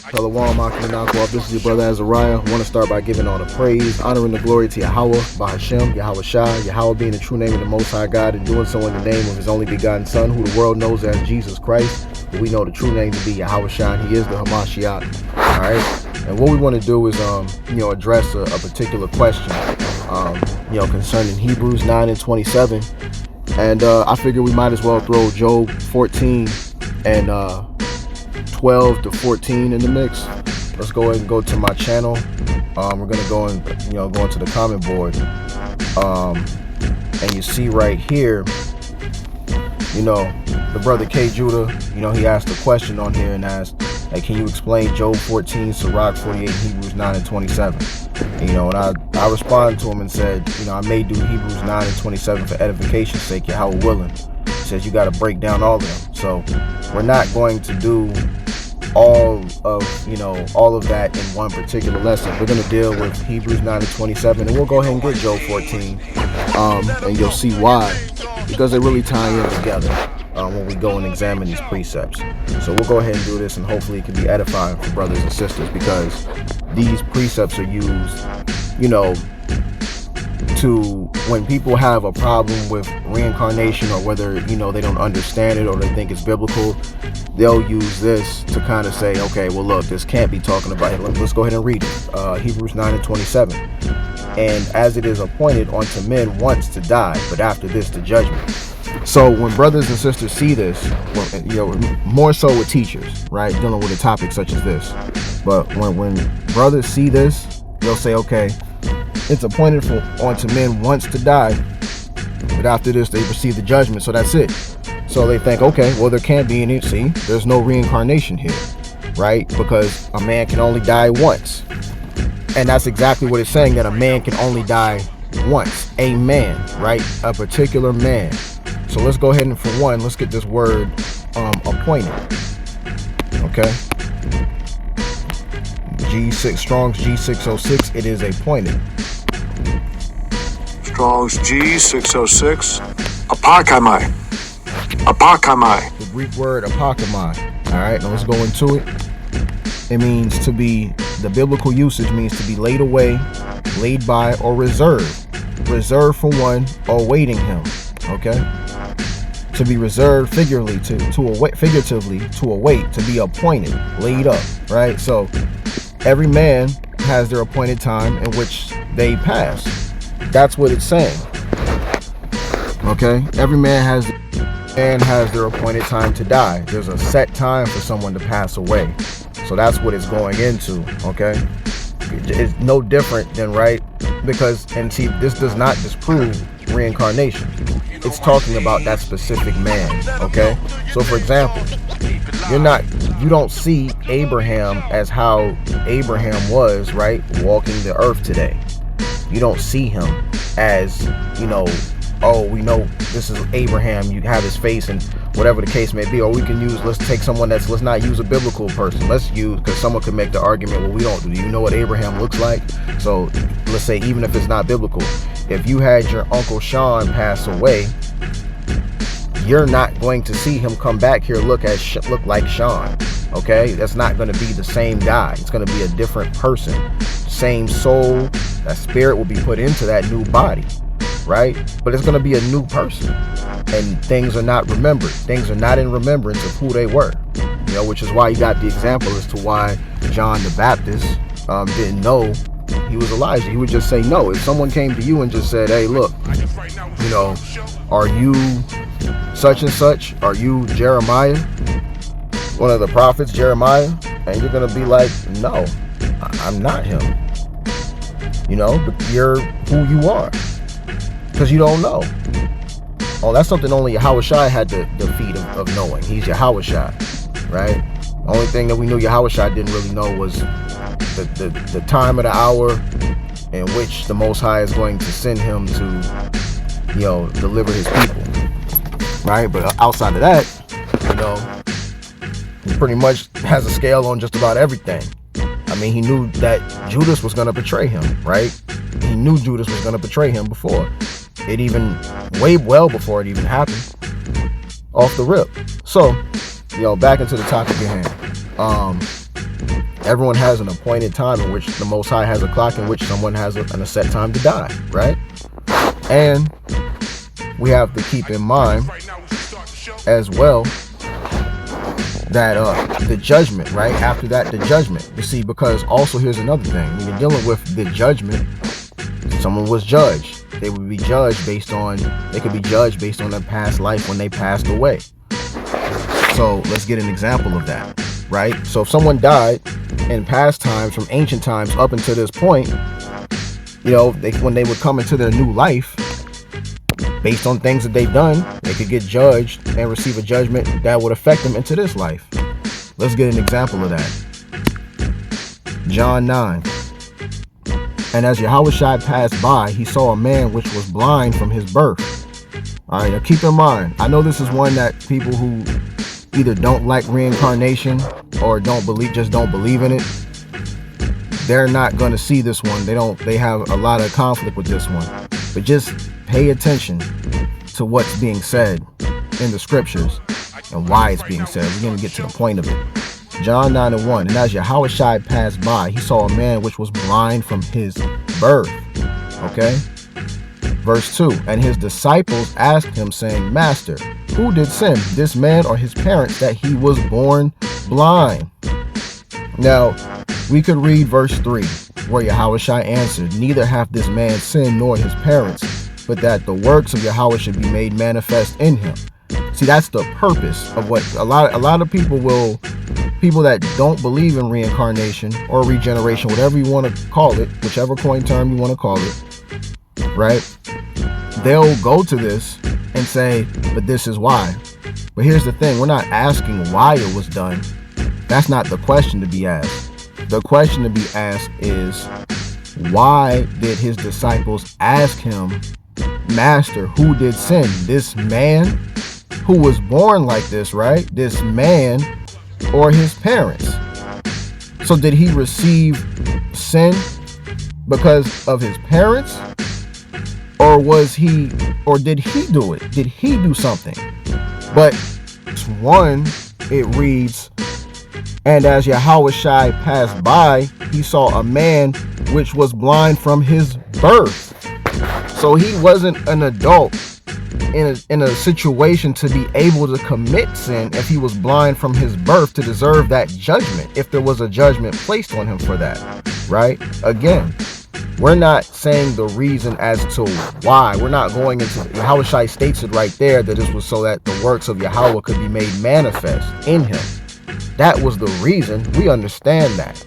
Shalom, this is your brother Azariah. I want to start by giving all the praise, honor, and the glory to YAHAWAH, by Hashem, Yahawashi, YAHAWAH being the true name of the Most High God, and doing so in the name of His only begotten Son, who the world knows as Jesus Christ, but we know the true name to be Yahawashi, and He is the Hamashiach. All right, and what we want to do is, address a particular question, concerning Hebrews 9 and 27, and I figure we might as well throw Job 14 and 12 to 14 in the mix. Let's go ahead and go to my channel. We're gonna go and go into the comment board, and you see right here, the brother K Judah, he asked a question on here and asked, hey, can you explain Job 14, Sirach 48, Hebrews 9 and 27? And I responded to him and said, I may do Hebrews 9 and 27 for edification's sake, Yahweh willing. He says you got to break down all of them. So we're not going to do all of that in one particular lesson. We're going to deal with Hebrews 9 and 27, and we'll go ahead and get Job 14, and you'll see why, because they really tie in together when we go and examine these precepts. So we'll go ahead and do this, and hopefully it can be edifying for brothers and sisters, because these precepts are used, to when people have a problem with reincarnation, or whether they don't understand it or they think it's biblical, they'll use this to kind of say, okay, well look, this can't be talking about it. Let's go ahead and read it. Hebrews 9 and 27. And as it is appointed unto men once to die, but after this the judgment. So when brothers and sisters see this, more so with teachers, right, dealing with a topic such as this, but when brothers see this, they'll say, okay, it's appointed unto men once to die, but after this they receive the judgment. So that's it. So they think, okay, well, there can't be any, see, there's no reincarnation here, right? Because a man can only die once. And that's exactly what it's saying, that a man can only die once. A man, right? A particular man. So let's go ahead and, for one, let's get this word appointed. Okay. Strong's G606, it is appointed. Strong's G606, apakamai. Apakamai. The Greek word apakamai. All right, now let's go into it. It means to be, the biblical usage means to be laid away, laid by, or reserved. Reserved for one, or awaiting him. Okay? To be reserved figuratively, to await, to be appointed, laid up, right? So every man has their appointed time in which they pass. That's what it's saying. Okay? Every man has their appointed time to die. There's a set time for someone to pass away. So that's what it's going into, okay? It's no different than, right? Because, and see, this does not disprove reincarnation. It's talking about that specific man, okay? So for example, you don't see Abraham as how Abraham was, right, walking the earth today. You don't see him as, oh, we know this is Abraham, you have his face and whatever the case may be. Or we can use, let's take someone let's not use a biblical person. Let's use, because someone could make the argument, well, we don't, do you know what Abraham looks like? So let's say, even if it's not biblical, if you had your Uncle Sean pass away, you're not going to see him come back here look like Sean. Okay, that's not going to be the same guy. It's going to be a different person. Same soul, that spirit will be put into that new body, right? But it's going to be a new person, and things are not remembered. Things are not in remembrance of who they were, which is why you got the example as to why John the Baptist didn't know he was Elijah. He would just say no. If someone came to you and just said, hey, look, are you such and such? Are you Jeremiah, one of the prophets, Jeremiah? And you're going to be like, no, I'm not him. But you're who you are, because you don't know. Oh, that's something only Yahawashi had the feat of knowing. He's Yahawashi, right? Only thing that we knew Yahawashi didn't really know was the time of the hour in which the Most High is going to send him to, deliver his people, right? But outside of that, he pretty much has a scale on just about everything. I mean, he knew that Judas was going to betray him, right? He knew Judas was going to betray him before. It even, way well before it even happened. Off the rip. So, back into the topic at hand. Everyone has an appointed time in which the Most High has a clock in which someone has a set time to die, right? And we have to keep in mind as well that the judgment, right? After that, the judgment. You see, because also here's another thing. When you're dealing with the judgment, someone was judged. They would be judged based on, they could be judged based on their past life when they passed away. So let's get an example of that, right? So if someone died in past times, from ancient times up until this point, you know, when they would come into their new life, based on things that they've done, they could get judged and receive a judgment that would affect them into this life. Let's get an example of that. John 9. And as Yahawashi passed by, he saw a man which was blind from his birth. All right, now keep in mind, I know this is one that people who either don't like reincarnation or just don't believe in it, they're not going to see this one. They have a lot of conflict with this one. But just pay attention to what's being said in the scriptures and why it's being said. We're going to get to the point of it. John 9:1. And as Yahawashi passed by, he saw a man which was blind from his birth. Okay. Verse 2. And his disciples asked him, saying, Master, who did sin, this man or his parents, that he was born blind? Now, we could read verse 3, where Yahawashi answered, Neither hath this man sinned nor his parents, but that the works of Yahweh should be made manifest in him. See, that's the purpose of what a lot of people that don't believe in reincarnation or regeneration, whatever you want to call it, whichever coin term you want to call it, right? They'll go to this and say, but this is why. But here's the thing. We're not asking why it was done. That's not the question to be asked. The question to be asked is, why did his disciples ask him, Master, who did sin? This man who was born like this, right? This man or his parents. So did he receive sin because of his parents? Or did he do it? Did he do something? But one, it reads, and as Yahawashi passed by, he saw a man which was blind from his birth. So he wasn't an adult in a situation to be able to commit sin if he was blind from his birth to deserve that judgment, if there was a judgment placed on him for that, right? Again, we're not saying the reason as to why. We're not going into Yahawashi states it right there that this was so that the works of Yahweh could be made manifest in him. That was the reason. We understand that.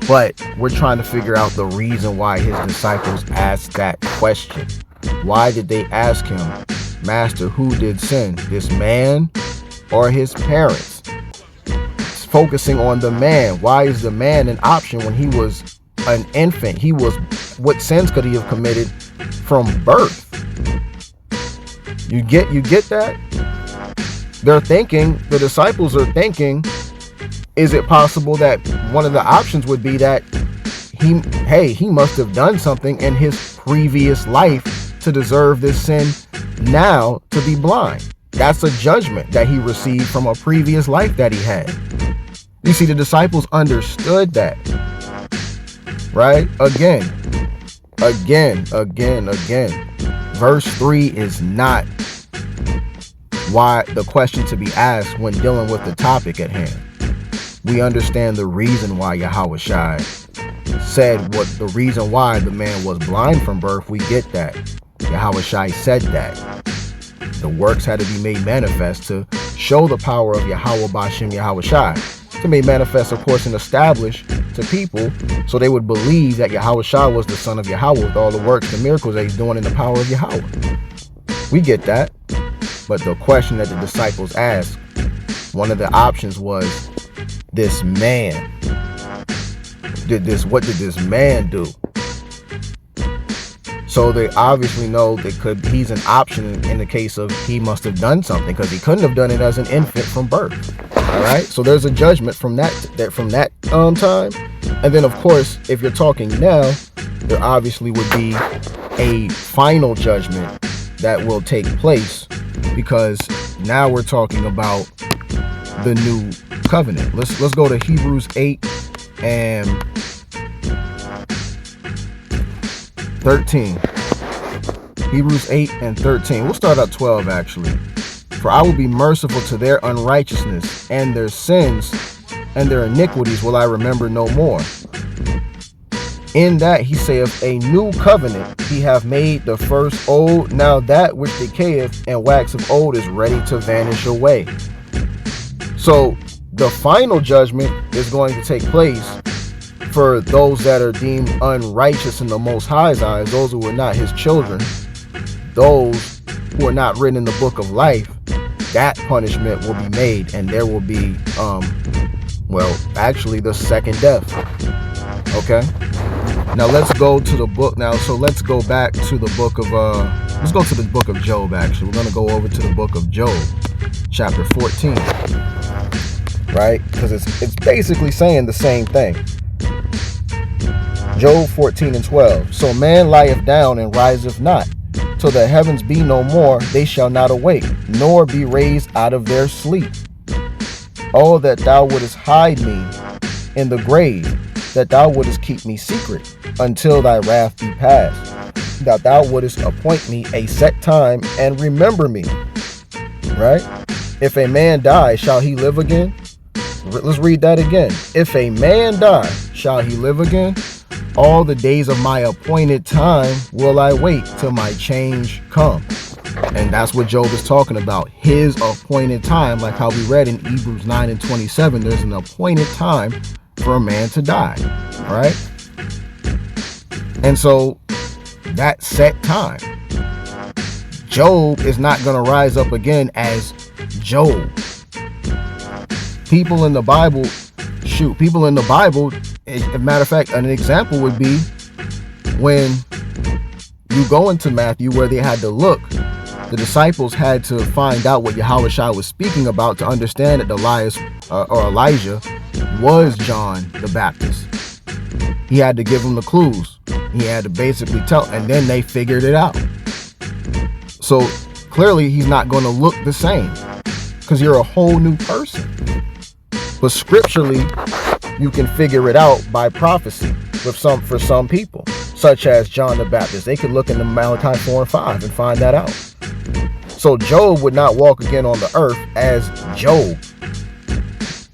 But we're trying to figure out the reason why his disciples asked that question. Why did they ask him, Master, who did sin, this man or his parents? It's focusing on the man. Why is the man an option when he was an infant? What sins could he have committed from birth? You get that? The disciples are thinking, is it possible that one of the options would be that he must have done something in his previous life to deserve this sin now to be blind? That's a judgment that he received from a previous life that he had. You see, the disciples understood that, right? Again. Verse 3 is not why the question to be asked when dealing with the topic at hand. We understand the reason why Yahawashi said the reason why the man was blind from birth. We get that. Yahawashi said that. The works had to be made manifest to show the power of Yahawah Bashem Yahawashi. To be manifest, of course, and established to people so they would believe that Yahawashi was the son of Yahweh with all the works, the miracles that he's doing in the power of Yahweh. We get that. But the question that the disciples asked, one of the options was, this man what did this man do? So they obviously know he's an option in the case of he must have done something, because he couldn't have done it as an infant from birth. All right, so there's a judgment from that time. And then of course, if you're talking now, there obviously would be a final judgment that will take place, because now we're talking about the new covenant. Let's go to Hebrews 8 and 13. Hebrews 8 and 13. We'll start at 12 actually. For I will be merciful to their unrighteousness, and their sins and their iniquities will I remember no more. In that he saith, a new covenant he hath made, the first old. Now that which decayeth and waxeth old is ready to vanish away. So the final judgment is going to take place for those that are deemed unrighteous in the Most High's eyes, those who are not his children, those who are not written in the book of life. That punishment will be made, and there will be actually the second death. Okay, now let's go to the book now. So let's go back to the book of let's go to the book of Job. Actually, we're going to go over to the book of Job, chapter 14, right? Because it's basically saying the same thing. Job 14 and 12. So man lieth down and riseth not, till the heavens be no more, they shall not awake, nor be raised out of their sleep. Oh, that thou wouldest hide me in the grave, that thou wouldest keep me secret, until thy wrath be past, that thou wouldest appoint me a set time, and remember me. Right? If a man die, shall he live again? Let's read that again. If a man die, shall he live again? All the days of my appointed time will I wait till my change come. And that's what Job is talking about. His appointed time, like how we read in Hebrews 9 and 27, there's an appointed time for a man to die, right? And so that set time, Job is not going to rise up again as Job. People in the Bible, as a matter of fact, an example would be when you go into Matthew, where they had to look, the disciples had to find out what Yahawashi was speaking about to understand that Elijah was John the Baptist. He had to give them the clues. He had to basically tell, and then they figured it out. So clearly he's not going to look the same, because you're a whole new person. But scripturally, you can figure it out by prophecy for some people, such as John the Baptist. They could look into Malachi 4 and 5 and find that out. So Job would not walk again on the earth as Job.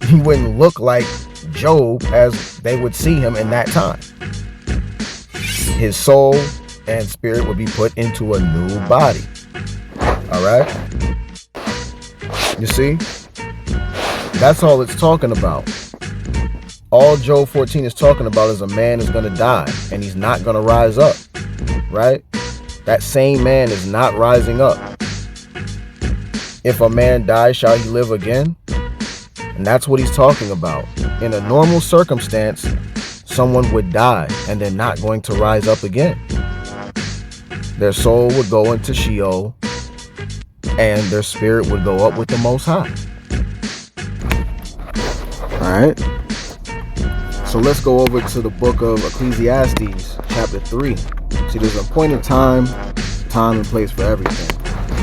He wouldn't look like Job as they would see him in that time. His soul and spirit would be put into a new body. All right? You see? That's all it's talking about. All Job 14 is talking about is a man is going to die and he's not going to rise up, right? That same man is not rising up. If a man dies, shall he live again? And that's what he's talking about. In a normal circumstance, someone would die and they're not going to rise up again. Their soul would go into Sheol and their spirit would go up with the Most High. All right. So let's go over to the book of Ecclesiastes, chapter 3. See, there's an appointed time and place for everything.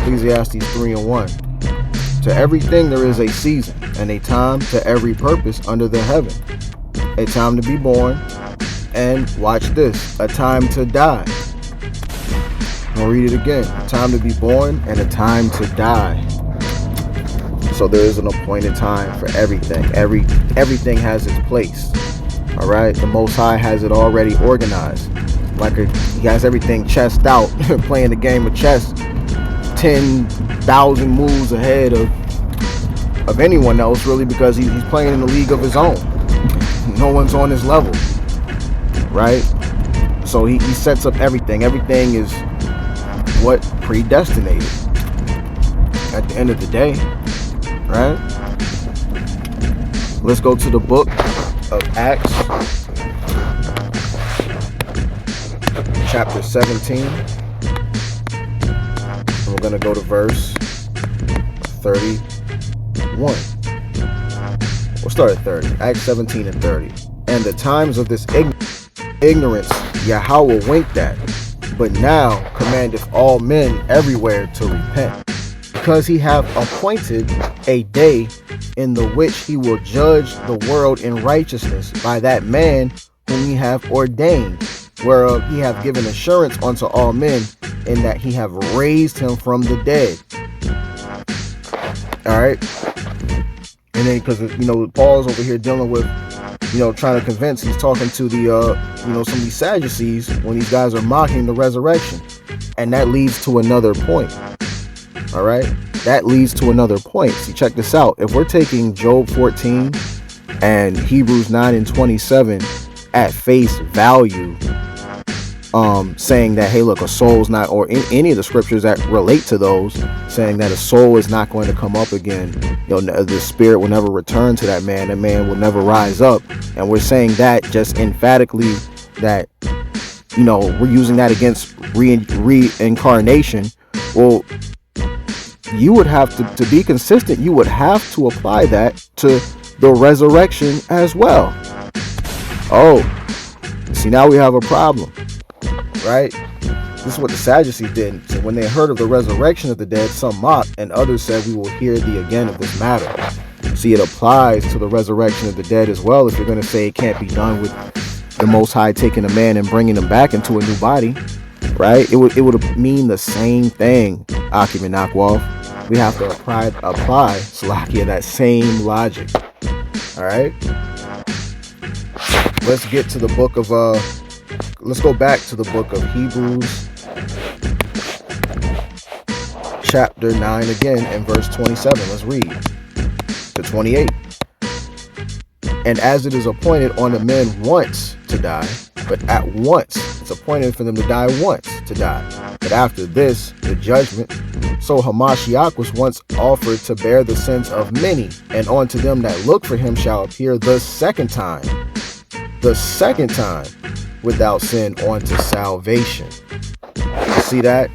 Ecclesiastes 3 and 1. To everything there is a season, and a time to every purpose under the heaven. A time to be born, and watch this, a time to die. I'll read it again. A time to be born and a time to die. So there is an appointed time for everything. Everything has its place. All right, the Most High has it already organized. He has everything chessed out, playing the game of chess 10,000 moves ahead of anyone else, really, because he's playing in a league of his own. No one's on his level, right? So he sets up everything. Everything is what predestinated at the end of the day, right? Let's go to the book of Acts, chapter 17. And we're going to go to verse 31. We'll start at 30. Acts 17 and 30. And the times of this ignorance Yahawaah winked at, but now commandeth all men everywhere to repent. because he hath appointed a day in the which he will judge the world in righteousness by that man whom he hath ordained, whereof he hath given assurance unto all men, in that he hath raised him from the dead. All right. And then, because, Paul's over here dealing with, trying to convince, he's talking to the, some of these Sadducees when these guys are mocking the resurrection. And that leads to another point. All right. That leads to another point. See, check this out. If we're taking Job 14 and Hebrews 9 and 27 at face value, saying that, hey, look, a soul is not, or any of the scriptures that relate to those, saying that a soul is not going to come up again. The spirit will never return to that man. That man will never rise up. And we're saying that just emphatically that, we're using that against reincarnation. Well, you would have to be consistent. You would have to apply that to the resurrection as well. Oh, see, now we have a problem. Right? This is what the Sadducees did. So when they heard of the resurrection of the dead, some mocked, and others said, we will hear thee again of this matter. See, it applies to the resurrection of the dead as well. If you're going to say it can't be done with the Most High taking a man and bringing him back into a new body, right? It would mean the same thing, Akim and Nakwal. We have to apply Salakia, that same logic. All right? Let's get to the book of let's go back to the book of Hebrews, chapter 9 again, and verse 27. Let's read to 28. And as it is appointed on the men once to die, but at once it's appointed for them to die once to die. But after this, the judgment. So Hamashiach was once offered to bear the sins of many, and unto them that look for him shall appear the second time. The second time. Without sin onto salvation. You see that?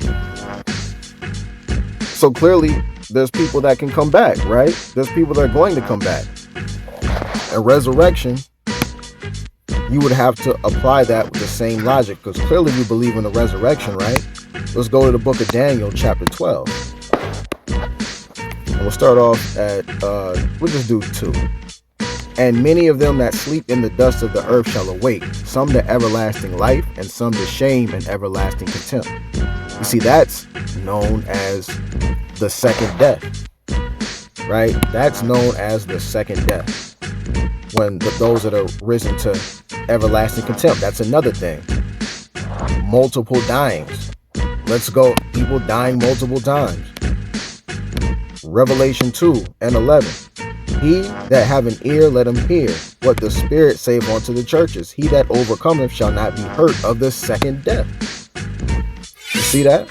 So clearly there's people that can come back, right? There's people that are going to come back. And resurrection, you would have to apply that with the same logic, because clearly you believe in the resurrection, right? Let's go to the book of Daniel, chapter 12. And we'll start off at, we'll just do 2. And many of them that sleep in the dust of the earth shall awake, some to everlasting life, and some to shame and everlasting contempt. You see, that's known as the second death, right? That's known as the second death. When those that are risen to everlasting contempt, that's another thing. Multiple dyings. Let's go. People dying multiple times. Revelation 2 and 11. He that have an ear, let him hear what the Spirit saith unto the churches. He that overcometh shall not be hurt of the second death. You see that?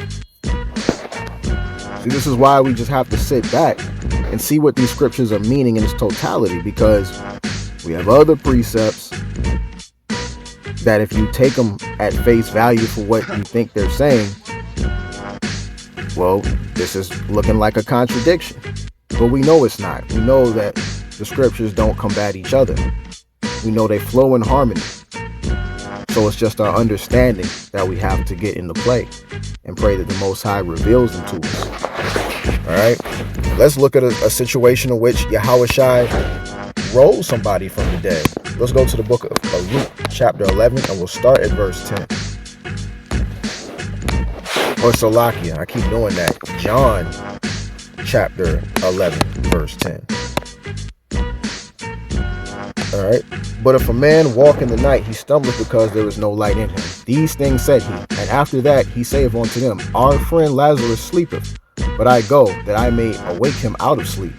See, this is why we just have to sit back and see what these scriptures are meaning in its totality, because we have other precepts that if you take them at face value for what you think they're saying, well, this is looking like a contradiction. But we know it's not. We know that the scriptures don't combat each other. We know they flow in harmony. So it's just our understanding that we have to get into play and pray that the Most High reveals them to us. All right. Let's look at a situation in which Yahawashi rose somebody from the dead. Let's go to the book of Luke, chapter 11, and we'll start at verse 10. Or Salakia, I keep doing that. John, chapter 11, verse 10. All right. But if a man walk in the night, he stumbleth because there is no light in him. These things said he. And after that he saith unto them, our friend Lazarus sleepeth, but I go that I may awake him out of sleep.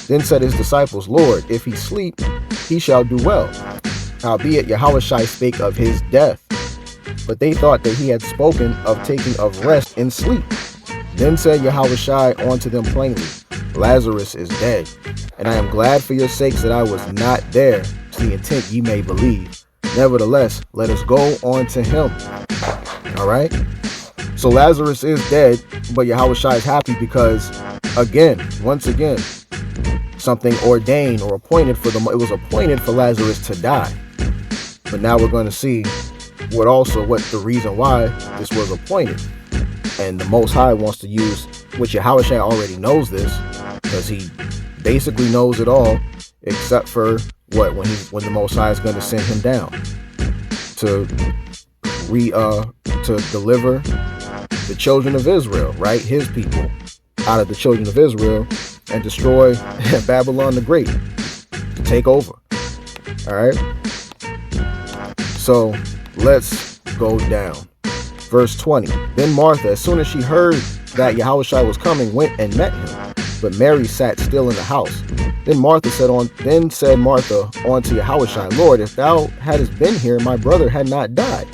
Then said his disciples, Lord, if he sleep, he shall do well. Howbeit Yahawashi spake of his death. But they thought that he had spoken of taking of rest in sleep. Then said Yahawashi unto them plainly, Lazarus is dead, and I am glad for your sakes that I was not there, to the intent ye may believe. Nevertheless, let us go on to him. All right. So Lazarus is dead, but Yahawashi is happy because, once again, something ordained or appointed for them. It was appointed for Lazarus to die. But now we're going to see what the reason why this was appointed. And the Most High wants to use which Yahawashi already knows this, because he basically knows it all, except for what, when the Most High is going to send him down to deliver the children of Israel, right, his people, out of the children of Israel, and destroy Babylon the Great, to take over. All right. So let's go down. Verse 20. Then Martha, as soon as she heard that Yahawashi was coming, went and met him. But Mary sat still in the house. Then said Martha unto Yahawashi, Lord, if thou hadst been here, my brother had not died.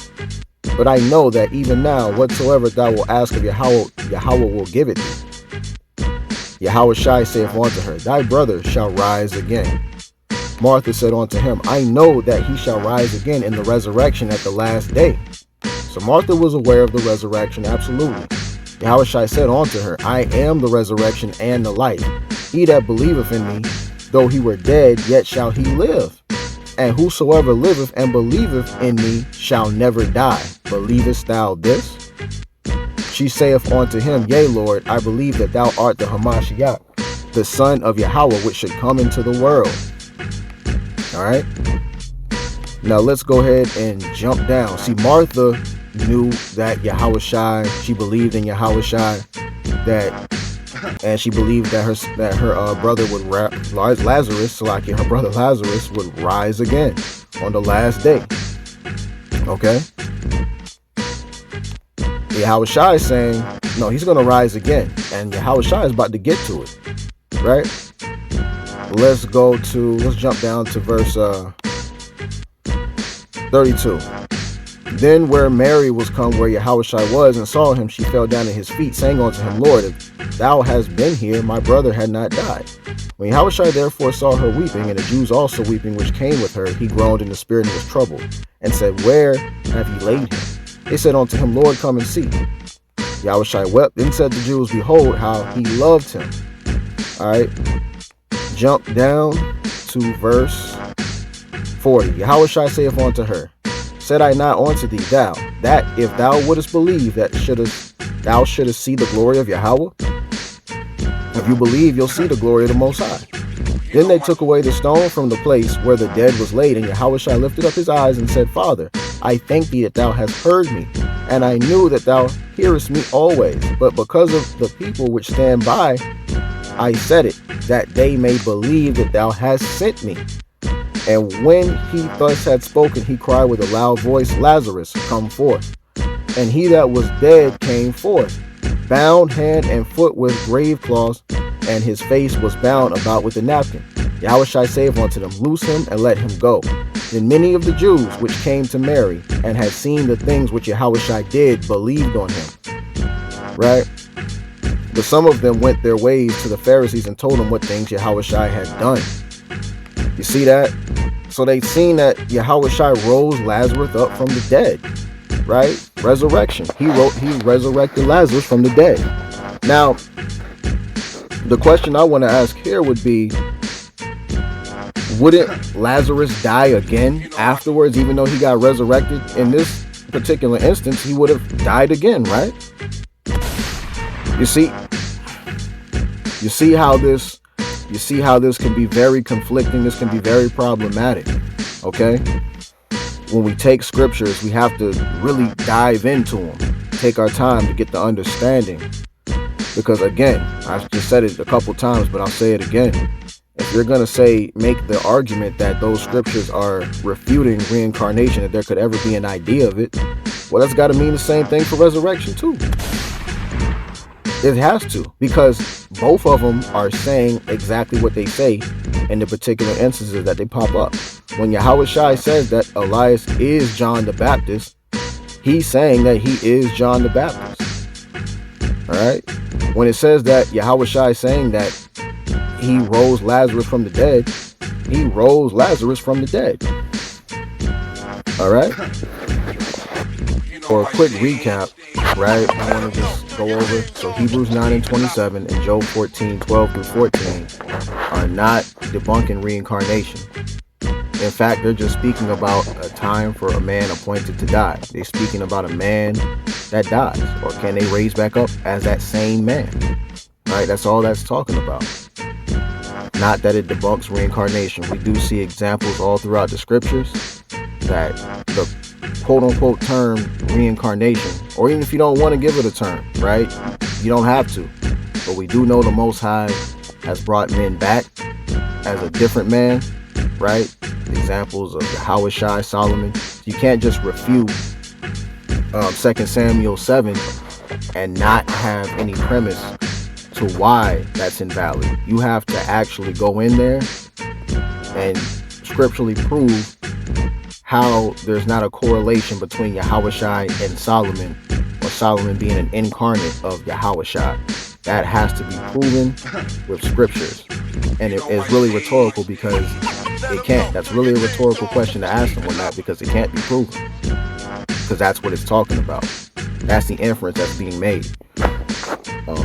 But I know that even now, whatsoever thou wilt ask of Yahawah will give it thee. Yahawashi saith unto her, Thy brother shall rise again. Martha said unto him, I know that he shall rise again in the resurrection at the last day. So Martha was aware of the resurrection, absolutely. Yahawashi said unto her, I am the resurrection and the life. He that believeth in me, though he were dead, yet shall he live. And whosoever liveth and believeth in me shall never die. Believest thou this? She saith unto him, Yea, Lord, I believe that thou art the Hamashiach, the Son of Yahawah, which should come into the world. All right. Now let's go ahead and jump down. See, Martha knew that Yahawashi, she believed in Yahawashi, and she believed that her brother would Lazarus, her brother Lazarus would rise again on the last day. Okay. Yahawashi is saying, no, he's going to rise again, and Yahawashi is about to get to it, right? Let's jump down to verse 32. Then where Mary was come where Yahawashi was, and saw him, she fell down at his feet, saying unto him, Lord, if thou hast been here, my brother had not died. When Yahawashi therefore saw her weeping, and the Jews also weeping which came with her, he groaned in the spirit and was troubled, and said, Where have ye laid him? They said unto him, Lord, come and see. Yahawashi wept. Then said the Jews, Behold, how he loved him. All right. Jump down to verse 40. Yahawashi saith unto her, Said I not unto thee, thou, that if thou wouldest believe, thou shouldest see the glory of Yahawah? If you believe, you'll see the glory of the Most High. Then they took away the stone from the place where the dead was laid, and Yahawashi lifted up his eyes and said, Father, I thank thee that thou hast heard me, and I knew that thou hearest me always. But because of the people which stand by, I said it, that they may believe that thou hast sent me. And when he thus had spoken, he cried with a loud voice, Lazarus, come forth. And he that was dead came forth, bound hand and foot with grave cloths, and his face was bound about with a napkin. Yahawashi saith unto them, Loose him and let him go. Then many of the Jews which came to Mary and had seen the things which Yahawashi did believed on him. Right? But some of them went their ways to the Pharisees and told them what things Yahawashi had done. You see that? So they'd seen that Yahawashi rose Lazarus up from the dead. Right? Resurrection. He resurrected Lazarus from the dead. Now, the question I want to ask here would be, wouldn't Lazarus die again afterwards, even though he got resurrected? In this particular instance, he would have died again, right? You see how this can be very conflicting. This can be very problematic. Okay? When we take scriptures, we have to really dive into them. Take our time to get the understanding. Because again, I've just said it a couple times, but I'll say it again. If you're going to make the argument that those scriptures are refuting reincarnation, that there could ever be an idea of it, well, that's got to mean the same thing for resurrection too. It has to, because both of them are saying exactly what they say in the particular instances that they pop up. When Yahawashi says that Elias is John the Baptist, he's saying that he is John the Baptist. All right. When it says that Yahawashi is saying that he rose Lazarus from the dead, he rose Lazarus from the dead. All right. For a quick recap, right, I want to just go over. So Hebrews 9:27 and Job 14:12-14 are not debunking reincarnation. In fact, they're just speaking about a time for a man appointed to die. They're speaking about a man that dies, or can they raise back up as that same man? Right? That's all that's talking about. Not that it debunks reincarnation. We do see examples all throughout the scriptures that the quote-unquote term reincarnation, or even if you don't want to give it a term, right? You don't have to. But we do know the Most High has brought men back as a different man, right? Examples of Yahawashi, Solomon. You can't just refute 2 Samuel 7 and not have any premise to why that's invalid. You have to actually go in there and scripturally prove how there's not a correlation between Yahawashi and Solomon, or Solomon being an incarnate of Yahawashi. That has to be proven with scriptures. And it is really rhetorical because it can't. That's really a rhetorical question to ask them on that, because it can't be proven. Because that's what it's talking about. That's the inference that's being made.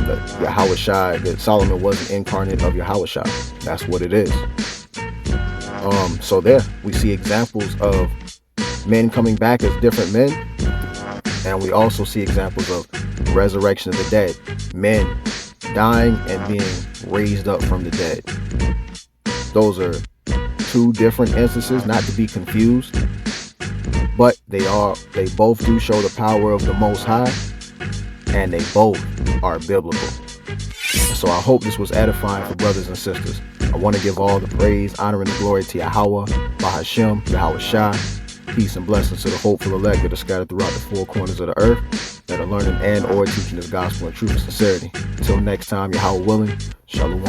That Yahawashi, that Solomon was an incarnate of Yahawashi. That's what it is. So there we see examples of men coming back as different men, and we also see examples of resurrection of the dead, men dying and being raised up from the dead. Those are two different instances, not to be confused, but they both do show the power of the Most High, and they both are biblical. So I hope this was edifying for brothers and sisters. I want to give all the praise, honor, and the glory to Yahawah, Bahashem, Yahawashi. Peace and blessings to the hopeful elect that are scattered throughout the four corners of the earth, that are learning and or teaching this gospel in truth and sincerity. Until next time, Yahawah willing, Shalom.